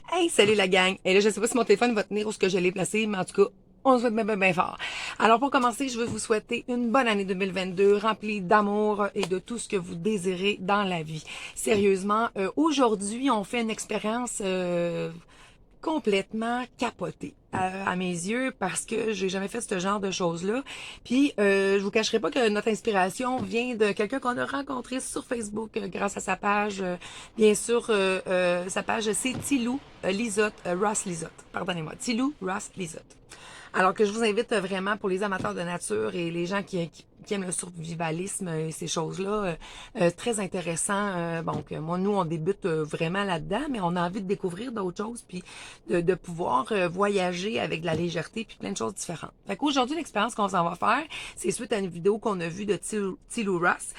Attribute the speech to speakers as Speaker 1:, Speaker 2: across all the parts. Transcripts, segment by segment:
Speaker 1: Hey, salut la gang! Et là, je sais pas si mon téléphone va tenir où ce que je l'ai placé, mais en tout cas, on se souhaite bien, bien, bien fort. Alors, pour commencer, je veux vous souhaiter une bonne année 2022, remplie d'amour et de tout ce que vous désirez dans la vie. Sérieusement, aujourd'hui, on fait une expérience complètement capotée à mes yeux parce que j'ai jamais fait ce genre de choses-là. Puis je vous cacherai pas que notre inspiration vient de quelqu'un qu'on a rencontré sur Facebook grâce à sa page. Bien sûr, sa page c'est Tilou Lisotte, Ross Lisotte. Pardonnez-moi, Tilou Ross Lisotte. Alors que je vous invite vraiment pour les amateurs de nature et les gens qui aiment le survivalisme et ces choses-là, très intéressant. Donc, moi, nous, on débute vraiment là-dedans, mais on a envie de découvrir d'autres choses, puis de pouvoir voyager avec de la légèreté, puis plein de choses différentes. Fait qu'aujourd'hui, l'expérience qu'on s'en va faire, c'est suite à une vidéo qu'on a vue de Tilou Ross.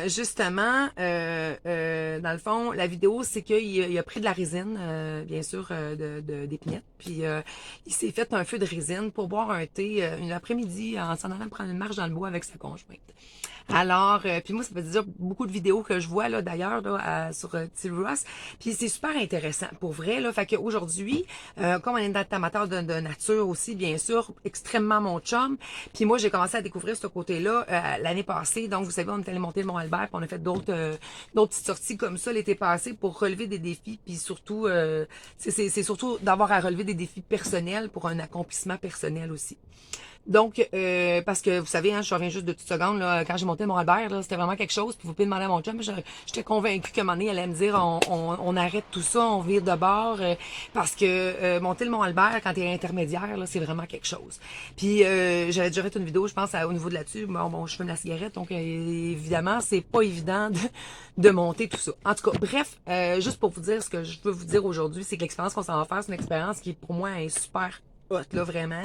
Speaker 1: Justement, dans le fond, la vidéo, c'est qu'il a pris de la résine, bien sûr, d'épinette, puis il s'est fait un feu de résine pour boire un thé une après-midi en s'en allant prendre une marche dans le bois avec sa conjointe. Alors, puis moi, ça fait dire beaucoup de vidéos que je vois là d'ailleurs là, sur Till Ross. Puis c'est super intéressant pour vrai là. Fait qu'aujourd'hui, comme on est dans amateur de nature aussi, bien sûr, extrêmement mon chum. Puis moi, j'ai commencé à découvrir ce côté-là l'année passée. Donc, vous savez, on est allé monter le Mont-Albert, puis on a fait d'autres petites sorties comme ça l'été passé pour relever des défis. Puis surtout, c'est surtout d'avoir à relever des défis personnels pour un accomplissement personnel aussi. Donc, parce que vous savez, hein, je reviens juste de toutes secondes, là, quand j'ai monté le Mont-Albert, là, c'était vraiment quelque chose. Puis vous pouvez demander à mon chum, j'étais convaincue qu'à un moment donné, elle allait me dire, on arrête tout ça, on vire de bord, parce que monter le Mont-Albert, quand t'es intermédiaire, là, c'est vraiment quelque chose. Puis j'avais déjà fait une vidéo, je pense, au niveau de là-dessus. Bon, je fume la cigarette, donc évidemment, c'est pas évident de monter tout ça. En tout cas, bref, juste pour vous dire ce que je veux vous dire aujourd'hui, c'est que l'expérience qu'on s'en va faire, c'est une expérience qui, pour moi, est super hot, là, vraiment.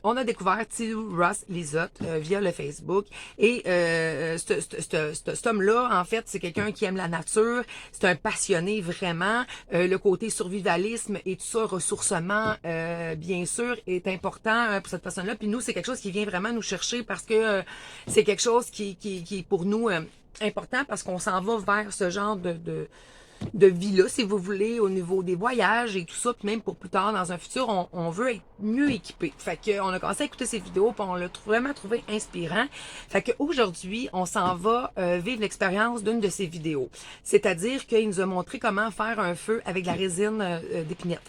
Speaker 1: On a découvert Tilou Ross Lisotte via le Facebook. Et cet homme-là, en fait, c'est quelqu'un qui aime la nature. C'est un passionné, vraiment. Le côté survivalisme et tout ça, ressourcement, bien sûr, est important pour cette personne-là. Puis nous, c'est quelque chose qui vient vraiment nous chercher parce que c'est quelque chose qui est pour nous important parce qu'on s'en va vers ce genre de vie-là, si vous voulez, au niveau des voyages et tout ça, puis même pour plus tard, dans un futur, on veut être mieux équipé. Fait qu'on a commencé à écouter ces vidéos, puis on l'a vraiment trouvé inspirant. Fait qu'aujourd'hui, on s'en va vivre l'expérience d'une de ces vidéos. C'est-à-dire qu'il nous a montré comment faire un feu avec de la résine d'épinette.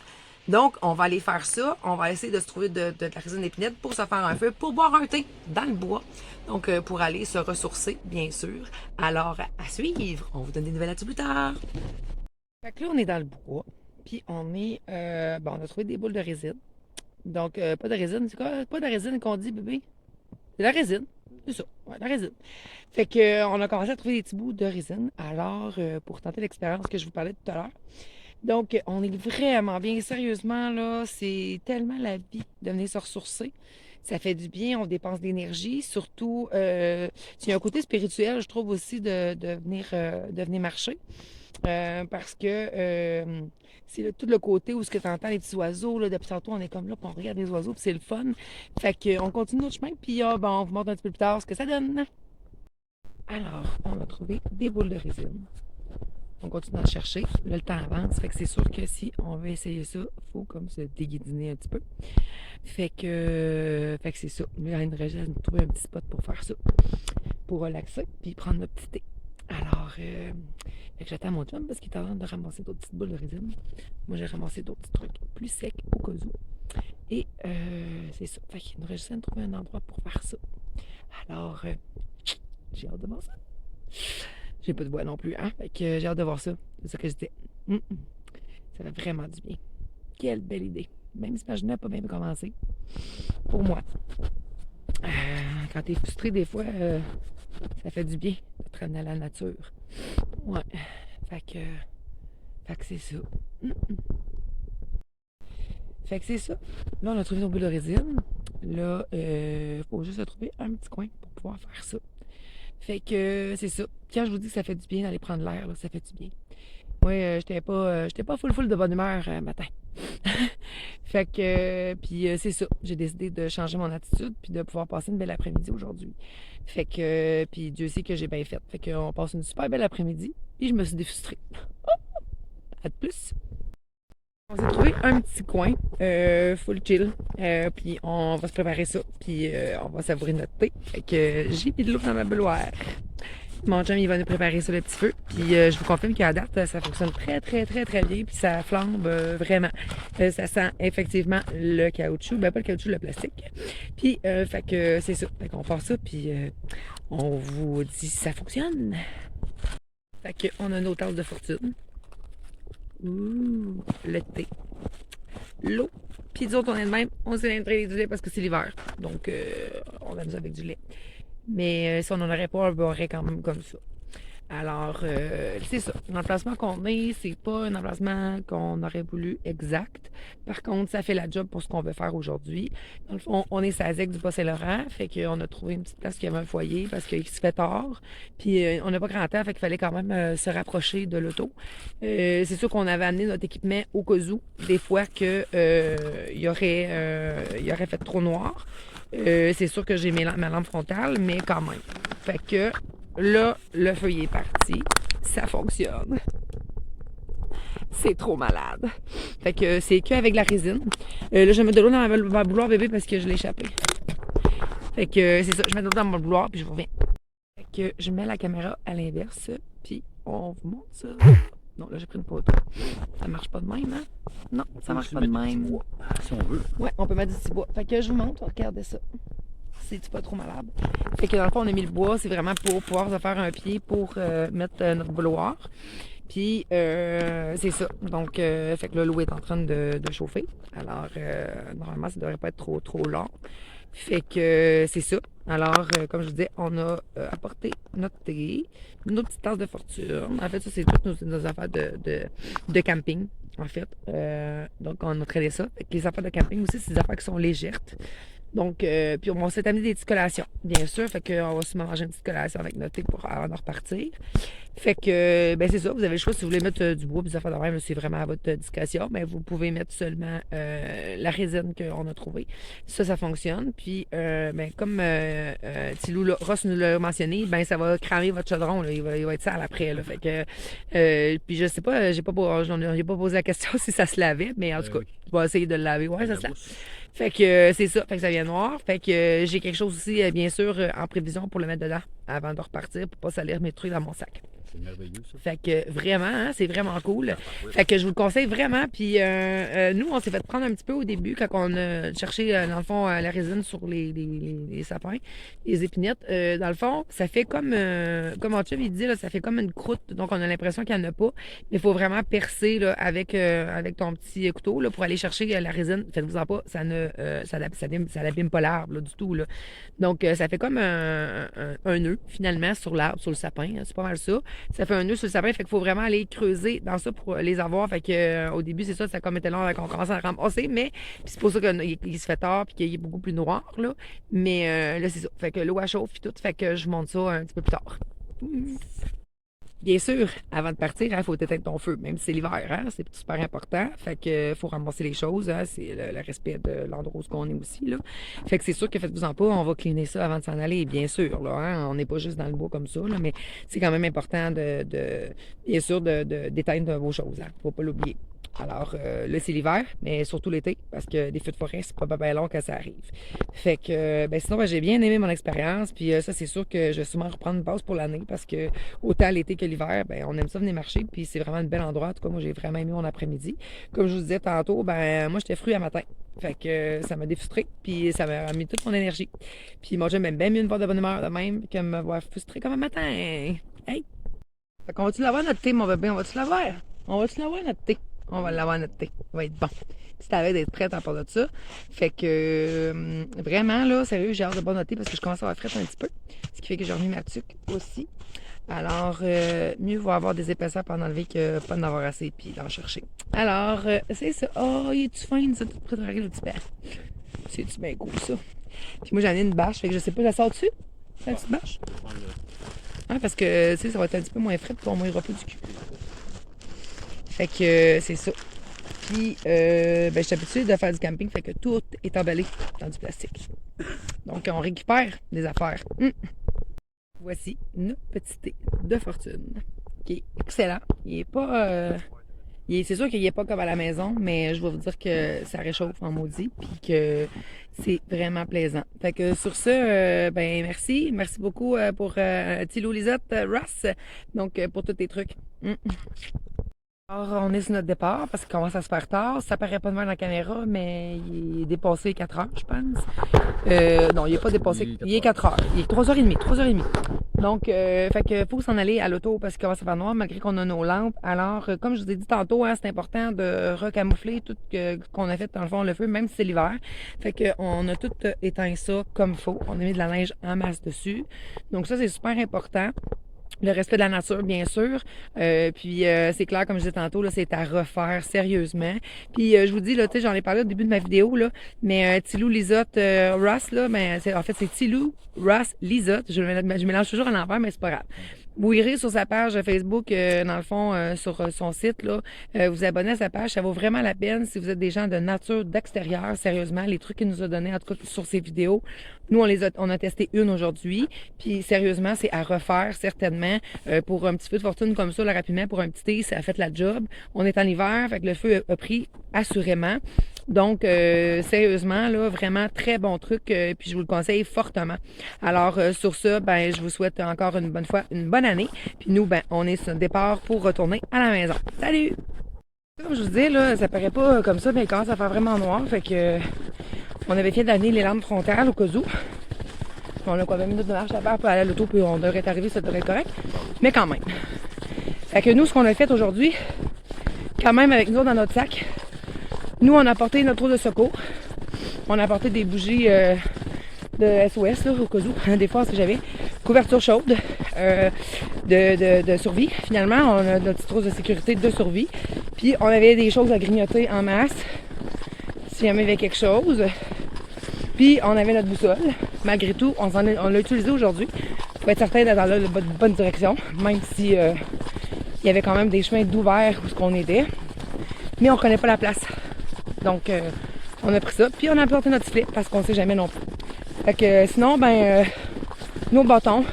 Speaker 1: Donc, on va aller faire ça. On va essayer de se trouver de la résine d'épinette pour se faire un feu, pour boire un thé dans le bois. Donc, pour aller se ressourcer, bien sûr. Alors, à suivre. On vous donne des nouvelles là-dessus plus tard. Fait que là, on est dans le bois, puis on est, bon, on a trouvé des boules de résine. Donc, pas de résine, c'est quoi? Pas de résine qu'on dit, bébé? C'est la résine, c'est ça, ouais, la résine. Fait que, on a commencé à trouver des petits bouts de résine, alors, pour tenter l'expérience que je vous parlais tout à l'heure. Donc, on est vraiment bien, sérieusement, là, c'est tellement la vie de venir se ressourcer. Ça fait du bien, on dépense d'énergie, surtout, il y a un côté spirituel, je trouve aussi, de venir marcher. Parce que c'est tout le côté où ce que tu entends les petits oiseaux, là, depuis tantôt, on est comme là, puis on regarde les oiseaux, puis c'est le fun. Fait qu'on continue notre chemin, puis bon, on vous montre un petit peu plus tard ce que ça donne. Alors, on a trouvé des boules de résine. On continue à en chercher. Là, le temps avance. Fait que c'est sûr que si on veut essayer ça, il faut comme se déguidiner un petit peu. Fait que c'est ça. Là, il nous reste à nous trouver un petit spot pour faire ça. Pour relaxer, puis prendre notre petit thé. Alors, fait que j'attends mon chum parce qu'il est en train de ramasser d'autres petites boules de résine. Moi, j'ai ramassé d'autres petits trucs plus secs au cas où. Et c'est ça. Fait qu'il nous reste à nous trouver un endroit pour faire ça. Alors, j'ai hâte de voir ça. J'ai pas de voix non plus, hein? Fait que j'ai hâte de voir ça. C'est ça que j'étais. Ça fait vraiment du bien. Quelle belle idée. Même si ma journée n'a pas bien commencé. Pour moi. Quand t'es frustré, des fois, ça fait du bien de te ramener à la nature. Ouais. Fait que, fait que c'est ça. Fait que c'est ça. Là, on a trouvé nos bulles de résine. Là, faut juste trouver un petit coin pour pouvoir faire ça. Fait que c'est ça. Quand je vous dis que ça fait du bien d'aller prendre l'air, là, ça fait du bien. Moi, j'étais pas full de bonne humeur matin. Fait que, puis c'est ça. J'ai décidé de changer mon attitude puis de pouvoir passer une belle après-midi aujourd'hui. Fait que, puis Dieu sait que j'ai bien fait. Fait qu'on passe une super belle après-midi. Puis je me suis défrustrée. À de plus. On s'est trouvé un petit coin, full chill, puis on va se préparer ça, puis on va savourer notre thé. Fait que j'ai mis de l'eau dans ma bouilloire. Mon chum, il va nous préparer ça, le petit feu. Puis je vous confirme qu'à date, ça fonctionne très, très, très, très bien. Puis ça flambe vraiment. Ça sent effectivement le caoutchouc. Ben, pas le caoutchouc, le plastique. Puis, fait que c'est ça. Fait qu'on part ça, puis on vous dit si ça fonctionne. Fait qu'on a nos tasses de fortune. Ouh, le thé. L'eau. Puis nous autres, on est de même. On s'est intrigué du lait parce que c'est l'hiver. Donc, on aime ça avec du lait. Mais si on n'en aurait pas, on le boirait quand même comme ça. Alors, c'est ça. L'emplacement qu'on est, c'est pas un emplacement qu'on aurait voulu exact. Par contre, ça fait la job pour ce qu'on veut faire aujourd'hui. Dans le fond, on est Sazec du Bas-Saint-Laurent, fait qu'on a trouvé une petite place qui avait un foyer parce qu'il se fait tard. Puis, on n'a pas grand temps, fait qu'il fallait quand même se rapprocher de l'auto. C'est sûr qu'on avait amené notre équipement au cas où, des fois que il aurait fait trop noir. C'est sûr que j'ai ma lampe frontale, mais quand même. Fait que là, le feuillet est parti. Ça fonctionne. C'est trop malade. Fait que c'est qu'avec la résine. Là, je mets de l'eau dans ma bouilloire bébé parce que je l'ai échappé. Fait que c'est ça. Je mets de l'eau dans ma bouilloire puis je reviens. Fait que je mets la caméra à l'inverse puis on vous montre ça. Non, là, j'ai pris une photo. Ça marche pas de même, hein? Non, ça marche pas de même.
Speaker 2: Si on veut.
Speaker 1: Ouais, on peut mettre du petit bois. Fait que je vous montre. Regardez ça. C'est pas trop malade. Fait que dans le fond, on a mis le bois, c'est vraiment pour pouvoir se faire un pied pour mettre notre bouilloire. Puis, c'est ça. Donc, fait que là, l'eau est en train de chauffer. Alors, normalement, ça devrait pas être trop long. Fait que c'est ça. Alors, comme je vous disais, on a apporté notre thé, nos petites tasses de fortune. En fait, ça, c'est toutes nos affaires de camping, en fait. Donc, on a traité ça. Fait que les affaires de camping aussi, c'est des affaires qui sont légères. Donc, puis on s'est amené des petites collations, bien sûr. Fait qu'on va sûrement manger une petite collation avec notre thé avant de repartir. Fait que, ben c'est ça, vous avez le choix si vous voulez mettre du bois, puis des affaires de même, c'est vraiment à votre discrétion. Mais vous pouvez mettre seulement la résine qu'on a trouvée. Ça fonctionne. Puis, ben comme Ross nous l'a mentionné, ben ça va cramer votre chaudron. Là. Il va être sale après. Là. Fait que, puis je sais pas, j'ai pas posé la question si ça se lavait, mais en tout cas, on va essayer de le laver. Ouais, ça se lave. Fait que c'est ça, fait que ça vient noir. Fait que j'ai quelque chose aussi, bien sûr, en prévision pour le mettre dedans avant de repartir pour pas salir mes trucs dans mon sac.
Speaker 2: C'est merveilleux, ça.
Speaker 1: Fait que vraiment, hein, c'est vraiment cool. Fait que je vous le conseille vraiment. Puis nous, on s'est fait prendre un petit peu au début quand on a cherché, dans le fond, la résine sur les sapins, les épinettes. Dans le fond, ça fait comme mon chum il dit, là, ça fait comme une croûte. Donc, on a l'impression qu'il n'y en a pas. Mais il faut vraiment percer là, avec ton petit couteau là, pour aller chercher la résine. Faites-vous-en pas, ça l'abîme pas l'arbre là, du tout. Là. Donc, ça fait comme un nœud, finalement, sur l'arbre, sur le sapin. Hein, c'est pas mal ça. Ça fait un nœud sur le sapin, fait qu'il faut vraiment aller creuser dans ça pour les avoir. Fait que au début, c'est ça comme était long qu'on commence à ramasser, mais c'est pour ça qu'il se fait tard puis qu'il est beaucoup plus noir, là. Mais là, c'est ça. Fait que l'eau elle chauffe puis tout, fait que je monte ça un petit peu plus tard. Bien sûr, avant de partir, il faut éteindre ton feu, même si c'est l'hiver, hein, c'est super important. Fait que faut ramasser les choses, hein, c'est le respect de l'endroit où on est aussi. Là. Fait que c'est sûr que faites-vous-en pas, on va cleaner ça avant de s'en aller, bien sûr. Là, hein, on n'est pas juste dans le bois comme ça, là, mais c'est quand même important bien sûr, d'éteindre vos choses. Hein, faut pas l'oublier. Alors, là, c'est l'hiver, mais surtout l'été, parce que des feux de forêt, c'est pas bien long que ça arrive. Fait que, ben sinon, ben, j'ai bien aimé mon expérience, puis ça, c'est sûr que je vais sûrement reprendre une pause pour l'année, parce que autant l'été que l'hiver, ben on aime ça venir marcher, puis c'est vraiment un bel endroit. En tout cas, moi, j'ai vraiment aimé mon après-midi. Comme je vous disais tantôt, ben moi, j'étais fruit à matin. Fait que ça m'a défrustré, puis ça m'a mis toute mon énergie. Puis moi, j'aime bien mieux une voir de bonne humeur de même que me voir frustré comme un matin. Hey! Fait qu'on va-tu l'avoir notre thé, mon bébé? On va-tu l'avoir? On va-tu l'avoir notre thé? On va l'avoir notre thé. Ça va être bon. C'est à d'être prête à part de ça. Fait que vraiment, là, sérieux, j'ai hâte de boire notre thé parce que je commence à avoir fret un petit peu. Ce qui fait que j'ai remis ma tuque aussi. Alors, mieux vaut avoir des épaisseurs pour en enlever que pas d'en avoir assez puis d'en chercher. Alors, c'est ça. Oh, il est-tu fin, ça, tout préparé le petit père? C'est-tu bien cool, ça? Puis moi, j'en ai une bâche, fait que je sais pas, je la sors dessus? La petite bâche? Ah, parce que, tu sais, ça va être un petit peu moins frais puis on mouillera pas du cul. Fait que, c'est ça. Puis, ben, je suis habituée de faire du camping, fait que tout est emballé dans du plastique. Donc, on récupère des affaires. Voici notre petit thé de fortune, qui est excellent. Il est pas C'est sûr qu'il n'est pas comme à la maison, mais je vais vous dire que ça réchauffe en maudit, puis que c'est vraiment plaisant. Fait que sur ce, ben merci. Merci beaucoup pour Thilo, Lisotte, Ross, donc pour tous tes trucs. Alors, on est sur notre départ parce qu'il commence à se faire tard. Ça paraît pas de mal dans la caméra, mais il est dépassé 4 heures, je pense. Non, il n'est pas dépassé. Il est 4 heures. Il est 3h30. 3h30. Donc, fait que faut s'en aller à l'auto parce qu'il commence à faire noir malgré qu'on a nos lampes. Alors, comme je vous ai dit tantôt, hein, c'est important de recamoufler tout ce qu'on a fait dans le fond le feu, même si c'est l'hiver. Fait qu'on a tout éteint ça comme il faut. On a mis de la neige en masse dessus. Donc ça, c'est super important. Le respect de la nature, bien sûr. Puis c'est clair, comme je disais tantôt, là, c'est à refaire sérieusement. Puis je vous dis, là, tu sais, j'en ai parlé au début de ma vidéo, là, mais Thilo, Lisotte, Ross, là, ben, en fait, c'est Thilo, Ross, Lisotte. Je mélange toujours à l'envers, mais c'est pas grave. Vous irez sur sa page Facebook, dans le fond, sur son site, là, vous abonnez à sa page. Ça vaut vraiment la peine si vous êtes des gens de nature, d'extérieur, sérieusement. Les trucs qu'il nous a donnés, en tout cas, sur ses vidéos. Nous, on a testé une aujourd'hui. Puis, sérieusement, c'est à refaire, certainement. Pour un petit peu de fortune comme ça, là, rapidement, pour un petit thé, ça a fait la job. On est en hiver, fait que le feu a pris assurément. Donc, sérieusement, là, vraiment très bon truc, puis je vous le conseille fortement. Alors, sur ça, ben, je vous souhaite encore une bonne fois une bonne année. Puis nous, ben, on est sur le départ pour retourner à la maison. Salut! Comme je vous dis, là, ça paraît pas comme ça, mais il commence à faire vraiment noir. Fait que on avait fait d'amener les lampes frontales au cas où. On a quoi, 20 minutes de marche à faire pour aller à l'auto, puis on devrait être arrivé, ça devrait être correct. Mais quand même. Fait que nous, ce qu'on a fait aujourd'hui, quand même avec nous autres dans notre sac, nous, on a apporté notre eau de secours. On a apporté des bougies de SOS, là, au cas où, des fois, si j'avais. Couverture chaude de survie. Finalement, on a notre petite trousse de sécurité de survie. Puis, on avait des choses à grignoter en masse, si jamais il y avait quelque chose. Puis, on avait notre boussole. Malgré tout, on l'a utilisé aujourd'hui pour être certain d'être dans la bonne direction, même si il y avait quand même des chemins d'ouvert où on était. Mais on ne connaît pas la place. Donc, on a pris ça. Puis, on a apporté notre filet parce qu'on ne sait jamais non plus. Fait que sinon, ben, nos bâtons.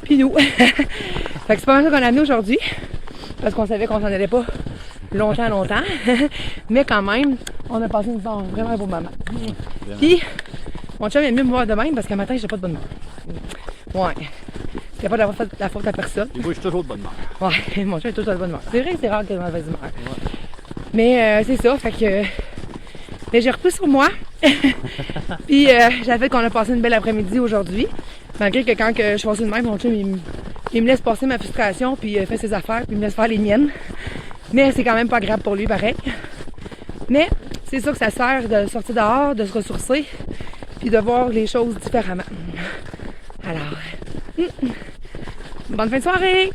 Speaker 1: Puis nous. Fait que c'est pas mal ça qu'on a amené aujourd'hui. Parce qu'on savait qu'on s'en allait pas longtemps. Mais quand même, on a passé une vraiment beau moment. Puis, mon chum aime mieux me voir de même parce qu'un matin, j'ai pas de bonne humeur. Ouais. C'est pas la faute à personne.
Speaker 2: Et moi, je suis toujours de bonne humeur.
Speaker 1: Ouais, mon chum est toujours de bonne humeur. C'est vrai que c'est rare qu'il ait de mauvaise humeur. Ouais. Mais c'est ça, fait que. Mais j'ai repris sur moi. Puis j'ai fait qu'on a passé une belle après-midi aujourd'hui. Malgré que quand je suis passée de même, mon chum, il me laisse passer ma frustration, puis il fait ses affaires, puis il me laisse faire les miennes. Mais c'est quand même pas grave pour lui, pareil. Mais c'est ça que ça sert de sortir dehors, de se ressourcer, puis de voir les choses différemment. Alors, bonne fin de soirée!